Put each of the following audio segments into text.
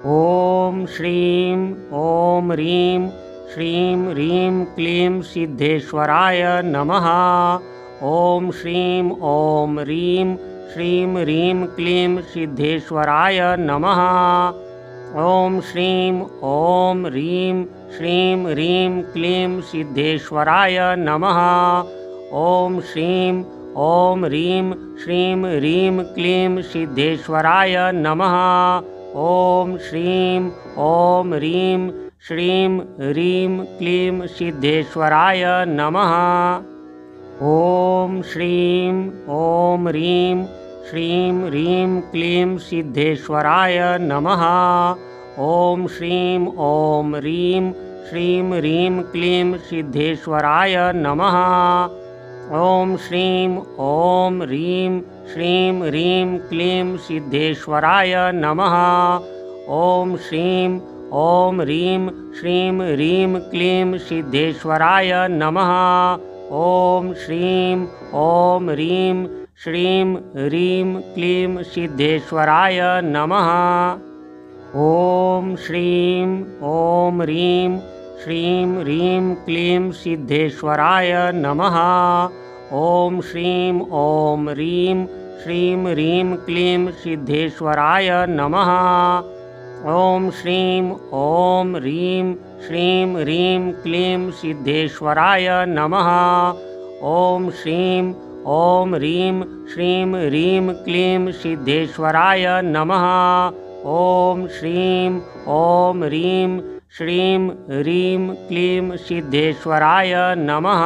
ॐ श्रीं ॐ ह्रीं श्रीं ह्रीं क्लीं सिद्धेश्वराय नमः। ॐ श्रीं ॐ ह्रीं श्रीं ह्रीं क्लीं सिद्धेश्वराय नमः। ॐ श्रीं ॐ ह्रीं श्रीं ह्रीं क्लीं सिद्धेश्वराय नमः। ॐ श्रीं ॐ ह्रीं श्रीं ह्रीं क्लीं सिद्धेश्वराय नमः। ॐ श्रीं ॐ ह्रीं श्रीं ह्रीं क्लीं सिद्धेश्वराय नमः। ॐ श्रीं ॐ ह्रीं श्रीं ह्रीं क्लीं सिद्धेश्वराय नमः। ॐ श्रीं ॐ ह्रीं श्रीं ह्रीं क्लीं सिद्धेश्वराय नमः। ॐ श्रीं ॐ ह्रीं श्रीं ह्रीं क्लीं सिद्धेश्वराय नमः। ॐ श्रीं ॐ ह्रीं श्रीं ह्रीं क्लीं सिद्धेश्वराय नमः। ॐ श्रीं ॐ ह्रीं श्रीं ह्रीं क्लीं सिद्धेश्वराय नमः। ॐ श्रीं ॐ ह्रीं श्रीं ह्रीं क्लीं सिद्धेश्वराय नमः। ॐ श्रीं ॐ ह्रीं श्रीं ह्रीं क्लीं सिद्धेश्वराय नमः। ॐ श्रीं ॐ ह्रीं श्रीं ह्रीं क्लीं सिद्धेश्वराय नमः। ॐ श्रीं ॐ ह्रीं श्रीं ह्रीं क्लीं सिद्धेश्वराय नमः। ॐ श्रीं ॐ ह्रीं श्रीं ह्रीं क्लीं सिद्धेश्वराय नमः।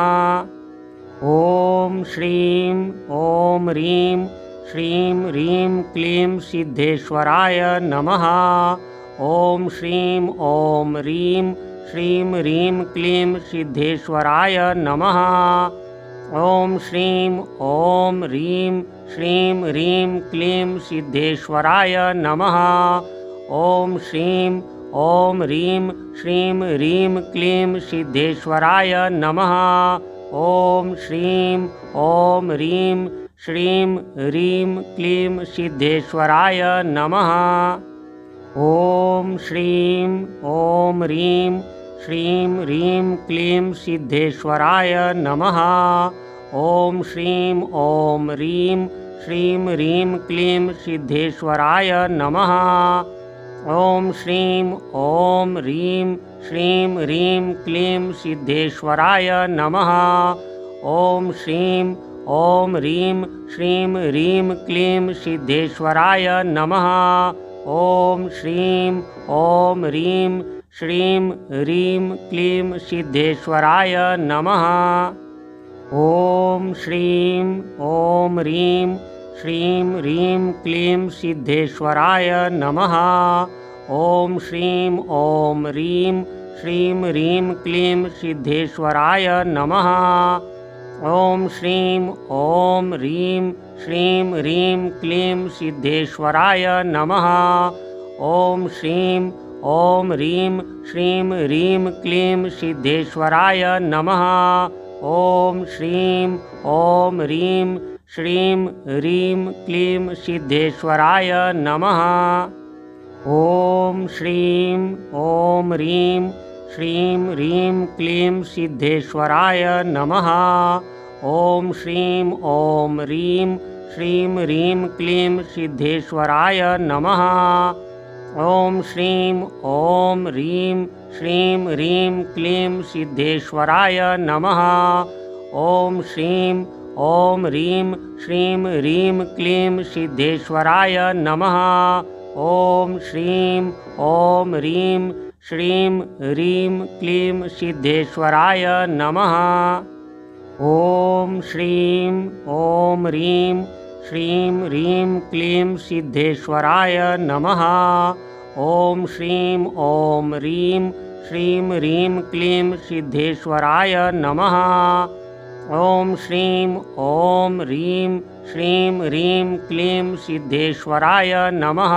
ॐ श्रीं ॐ ह्रीं श्रीं ह्रीं क्लीं सिद्धेश्वराय नमः। ॐ श्रीं ॐ ह्रीं श्रीं ह्रीं क्लीं सिद्धेश्वराय नमः। ॐ श्रीं ॐ ह्रीं श्रीं ह्रीं क्लीं सिद्धेश्वराय नमः। ॐ श्रीं ॐ ह्रीं श्रीं ह्रीं क्लीं सिद्धेश्वराय नमः। ॐ श्रीं ॐ ह्रीं श्रीं ह्रीं क्लीं सिद्धेश्वराय नमः। ॐ श्रीं ॐ ह्रीं श्रीं ह्रीं क्लीं सिद्धेश्वराय नमः। ॐ श्रीं ॐ ह्रीं श्रीं ह्रीं क्लीं सिद्धेश्वराय नमः। ॐ श्रीं ॐ ह्रीं श्रीं ह्रीं क्लीं सिद्धेश्वराय नमः। ॐ श्रीं ॐ ह्रीं श्रीं ह्रीं क्लीं सिद्धेश्वराय नमः। ॐ श्रीं ॐ ह्रीं श्रीं ह्रीं क्लीं सिद्धेश्वराय नमः। ॐ श्रीं ॐ ह्रीं श्रीं ह्रीं क्लीं सिद्धेश्वराय नमः। ॐ श्रीं ॐ ह्रीं श्रीं ह्रीं क्लीं सिद्धेश्वराय नमः। ॐ श्रीं ॐ ह्रीं श्रीं ह्रीं क्लीं सिद्धेश्वराय नमः। ॐ श्रीं ॐ ह्रीं श्रीं ह्रीं क्लीं सिद्धेश्वराय नमः। ॐ श्रीं ॐ ह्रीं श्रीं ह्रीं क्लीं सिद्धेश्वराय नमः। ॐ श्रीं ॐ ह्रीं श्रीं ह्रीं क्लीं सिद्धेश्वराय नमः। ॐ श्रीं ॐ ह्रीं श्रीं ह्रीं क्लीं सिद्धेश्वराय नमः। ॐ श्रीं ॐ ह्रीं श्रीं ह्रीं क्लीं सिद्धेश्वराय नमः। ॐ श्रीं ॐ ह्रीं श्रीं ह्रीं क्लीं सिद्धेश्वराय नमः। ॐ श्रीं ॐ ह्रीं श्रीं ह्रीं क्लीं सिद्धेश्वराय नमः। ॐ श्रीं ॐ ह्रीं श्रीं ह्रीं क्लीं सिद्धेश्वराय नमः। ॐ श्रीं ॐ ह्रीं श्रीं ह्रीं क्लीं सिद्धेश्वराय नमः। ॐ श्रीं ॐ ह्रीं श्रीं ह्रीं क्लीं सिद्धेश्वराय नमः।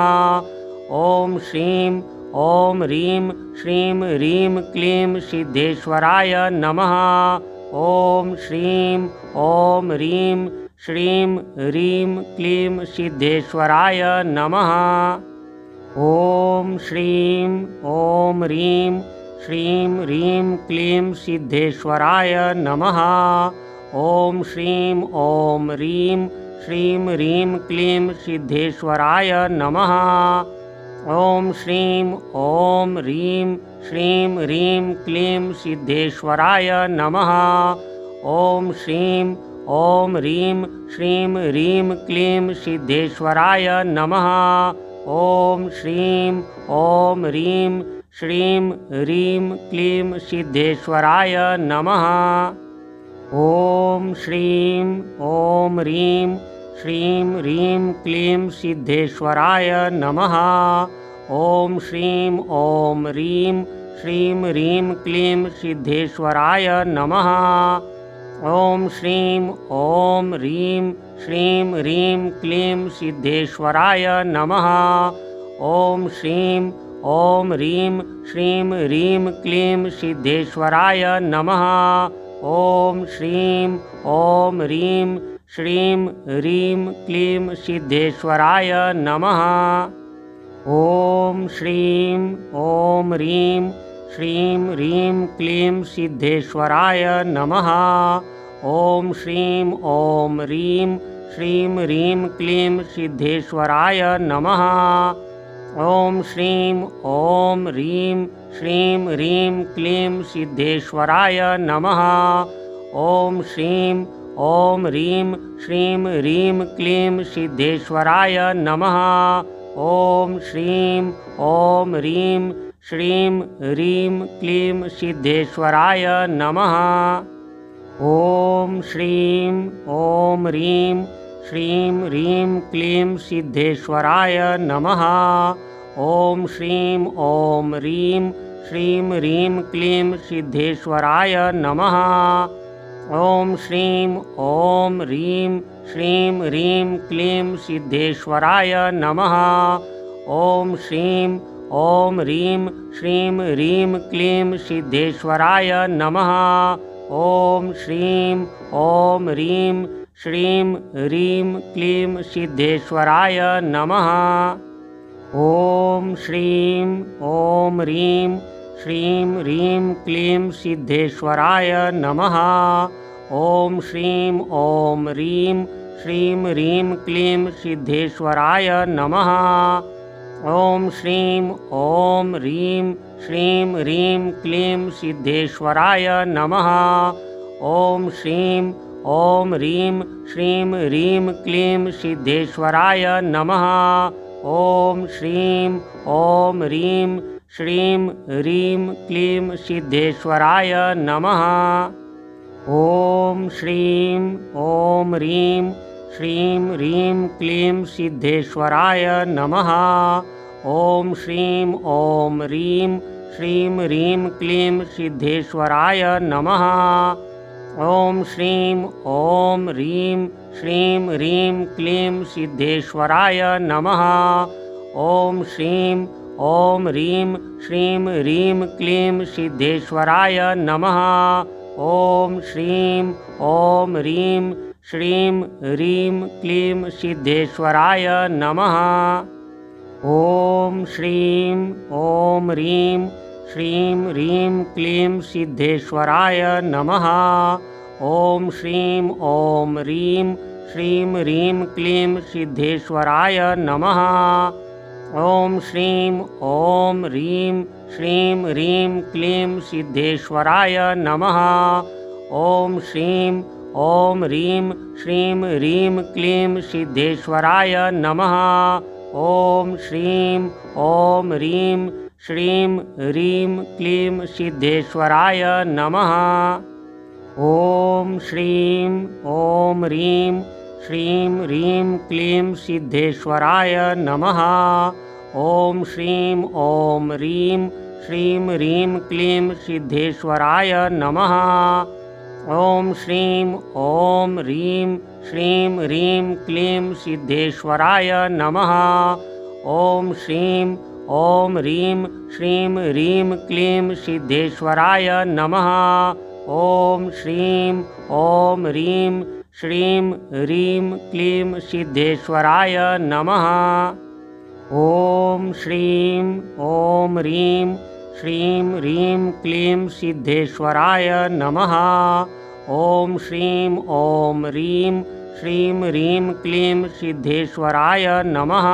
ॐ श्रीं ॐ ह्रीं श्रीं ह्रीं क्लीं सिद्धेश्वराय नमः। ॐ श्रीं ॐ ह्रीं श्रीं ह्रीं क्लीं सिद्धेश्वराय नमः। ॐ श्रीं ॐ ह्रीं श्रीं ह्रीं क्लीं सिद्धेश्वराय नमः। ॐ श्रीं ॐ ह्रीं श्रीं ह्रीं क्लीं सिद्धेश्वराय नमः। ॐ श्रीं ॐ ह्रीं श्रीं ह्रीं क्लीं सिद्धेश्वराय नमः। ॐ श्रीं ॐ ह्रीं श्रीं ह्रीं क्लीं सिद्धेश्वराय नमः। ॐ श्रीं ॐ ह्रीं श्रीं ह्रीं क्लीं सिद्धेश्वराय नमः। ॐ श्रीं ॐ ह्रीं श्रीं ह्रीं क्लीं सिद्धेश्वराय नमः। ॐ श्रीं ॐ ह्रीं श्रीं ह्रीं क्लीं सिद्धेश्वराय नमः। ॐ श्रीं ॐ ह्रीं श्रीं ह्रीं क्लीं सिद्धेश्वराय नमः। ॐ श्रीं ॐ ह्रीं श्रीं ह्रीं क्लीं सिद्धेश्वराय नमः। ॐ श्रीं ॐ ह्रीं श्रीं ह्रीं क्लीं सिद्धेश्वराय नमः। ॐ श्रीं ॐ ह्रीं श्रीं ह्रीं क्लीं सिद्धेश्वराय नमः। ॐ श्रीं ॐ ह्रीं श्रीं ह्रीं क्लीं सिद्धेश्वराय नमः। ॐ श्रीं ॐ ह्रीं श्रीं ह्रीं क्लीं सिद्धेश्वराय नमः। ॐ श्रीं ॐ ह्रीं श्रीं ह्रीं क्लीं सिद्धेश्वराय नमः। ॐ श्रीं ॐ ह्रीं श्रीं ह्रीं क्लीं सिद्धेश्वराय नमः। ॐ श्रीं ॐ ह्रीं श्रीं ह्रीं क्लीं सिद्धेश्वराय नमः। ॐ श्रीं ॐ ह्रीं श्रीं ह्रीं क्लीं सिद्धेश्वराय नमः। ॐ श्रीं ॐ ह्रीं श्रीं ह्रीं क्लीं सिद्धेश्वराय नमः। ॐ श्रीं ॐ ह्रीं श्रीं ह्रीं क्लीं सिद्धेश्वराय नमः। ॐ श्रीं ॐ ह्रीं श्रीं ह्रीं क्लीं सिद्धेश्वराय नमः। ॐ श्रीं ॐ ह्रीं श्रीं ह्रीं क्लीं सिद्धेश्वराय नमः। ॐ श्रीं ॐ ह्रीं श्रीं ह्रीं क्लीं सिद्धेश्वराय नमः। ॐ श्रीं ॐ ह्रीं श्रीं ह्रीं क्लीं सिद्धेश्वराय नमः। ॐ श्रीं ॐ ह्रीं श्रीं ह्रीं क्लीं सिद्धेश्वराय नमः। ॐ श्रीं ॐ ह्रीं श्रीं ह्रीं क्लीं सिद्धेश्वराय नमः। ॐ श्रीं ॐ ह्रीं श्रीं ह्रीं क्लीं सिद्धेश्वराय नमः। ॐ श्रीं ॐ ह्रीं श्रीं ह्रीं क्लीं सिद्धेश्वराय नमः। ॐ श्रीं ॐ ह्रीं श्रीं ह्रीं क्लीं सिद्धेश्वराय नमः। ॐ श्रीं ॐ ह्रीं श्रीं ह्रीं क्लीं सिद्धेश्वराय नमः। ॐ श्रीं ॐ ह्रीं श्रीं ह्रीं क्लीं सिद्धेश्वराय नमः। ॐ श्रीं ॐ ह्रीं श्रीं ह्रीं क्लीं सिद्धेश्वराय नमः। ॐ श्रीं ॐ ह्रीं श्रीं ह्रीं क्लीं सिद्धेश्वराय नमः। ॐ श्रीं ॐ ह्रीं श्रीं ह्रीं क्लीं सिद्धेश्वराय नमः। ॐ श्रीं ॐ ह्रीं श्रीं ह्रीं क्लीं सिद्धेश्वराय नमः। ॐ श्रीं ॐ ह्रीं श्रीं ह्रीं क्लीं सिद्धेश्वराय नमः। ॐ श्रीं ॐ ह्रीं श्रीं ह्रीं क्लीं सिद्धेश्वराय नमः। ॐ श्रीं ॐ ह्रीं श्रीं ह्रीं क्लीं सिद्धेश्वराय नमः। ॐ श्रीं ॐ ह्रीं श्रीं ह्रीं क्लीं सिद्धेश्वराय नमः। ॐ श्रीं ॐ ह्रीं श्रीं ह्रीं क्लीं सिद्धेश्वराय नमः। ॐ श्रीं ॐ ह्रीं श्रीं ह्रीं क्लीं सिद्धेश्वराय नमः। ॐ श्रीं ॐ ह्रीं श्रीं ह्रीं क्लीं सिद्धेश्वराय नमः। ॐ श्रीं ॐ ह्रीं श्रीं ह्रीं क्लीं सिद्धेश्वराय नमः।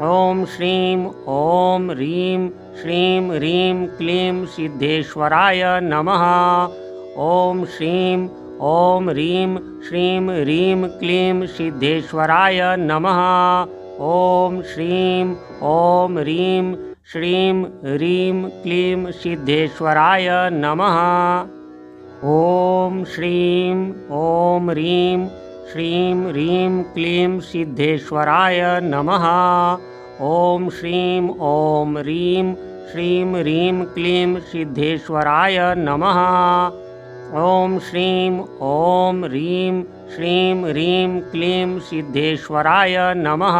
ॐ श्रीं ॐ ह्रीं श्रीं ह्रीं क्लीं सिद्धेश्वराय नमः। ॐ श्रीं ॐ ह्रीं श्रीं ह्रीं क्लीं सिद्धेश्वराय नमः। ॐ श्रीं ॐ ह्रीं श्रीं ह्रीं क्लीं सिद्धेश्वराय नमः। ॐ श्रीं ॐ ह्रीं श्रीं ह्रीं क्लीं सिद्धेश्वराय नमः। ॐ श्रीं ॐ ह्रीं श्रीं ह्रीं क्लीं सिद्धेश्वराय नमः। ॐ श्रीं ॐ ह्रीं श्रीं ह्रीं क्लीं सिद्धेश्वराय नमः।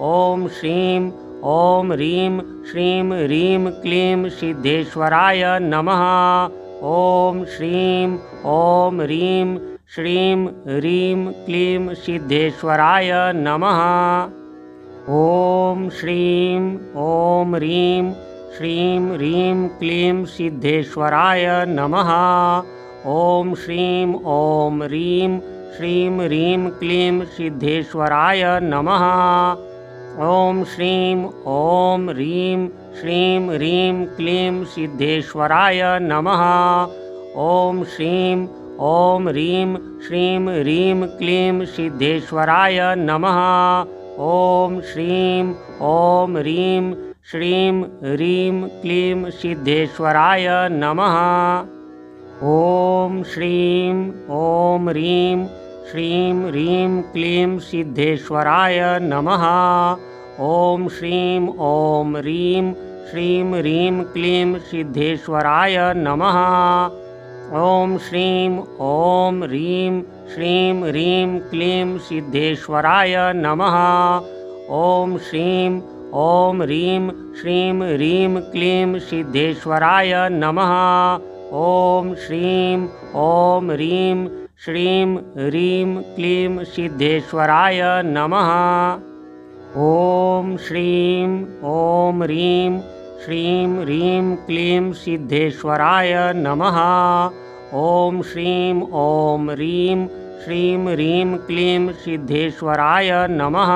ॐ श्रीं ॐ ह्रीं श्रीं ह्रीं क्लीं सिद्धेश्वराय नमः। ॐ श्रीं ॐ ह्रीं श्रीं ह्रीं क्लीं सिद्धेश्वराय नमः। ॐ श्रीं ॐ ह्रीं श्रीं ह्रीं क्लीं सिद्धेश्वराय नमः। ॐ श्रीं ॐ ह्रीं श्रीं ह्रीं क्लीं सिद्धेश्वराय नमः। ॐ श्रीं ॐ ह्रीं श्रीं ह्रीं क्लीं सिद्धेश्वराय नमः। ॐ श्रीं ॐ ह्रीं श्रीं ह्रीं क्लीं सिद्धेश्वराय नमः। ॐ श्रीं ॐ ह्रीं श्रीं ह्रीं क्लीं सिद्धेश्वराय नमः। ॐ श्रीं ॐ ह्रीं श्रीं ह्रीं क्लीं सिद्धेश्वराय नमः। ॐ श्रीं ॐ ह्रीं श्रीं ह्रीं क्लीं सिद्धेश्वराय नमः। ॐ श्रीं ॐ ह्रीं श्रीं ह्रीं क्लीं सिद्धेश्वराय नमः। ॐ श्रीं ॐ ह्रीं श्रीं ह्रीं क्लीं सिद्धेश्वराय नमः। ॐ श्रीं ॐ ह्रीं श्रीं ह्रीं क्लीं सिद्धेश्वराय नमः। ॐ श्रीं ॐ ह्रीं श्रीं ह्रीं क्लीं सिद्धेश्वराय नमः। ॐ श्रीं ॐ ह्रीं श्रीं ह्रीं क्लीं सिद्धेश्वराय नमः।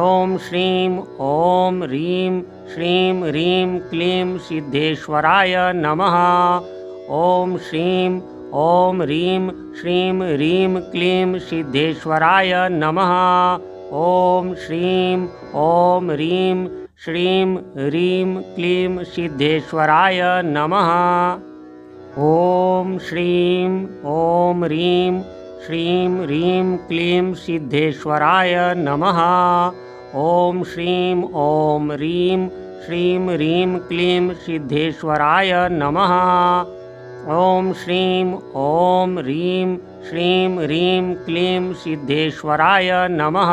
ॐ श्रीं ॐ ह्रीं श्रीं ह्रीं क्लीं सिद्धेश्वराय नमः। ॐ श्रीं ॐ ह्रीं श्रीं ह्रीं क्लीं सिद्धेश्वराय नमः। ॐ श्रीं ॐ ह्रीं श्रीं ह्रीं क्लीं सिद्धेश्वराय नमः। ॐ श्रीं ॐ ह्रीं श्रीं ह्रीं क्लीं सिद्धेश्वराय नमः। ॐ श्रीं ॐ ह्रीं श्रीं ह्रीं क्लीं सिद्धेश्वराय नमः। ॐ श्रीं ॐ ह्रीं श्रीं ह्रीं क्लीं सिद्धेश्वराय नमः।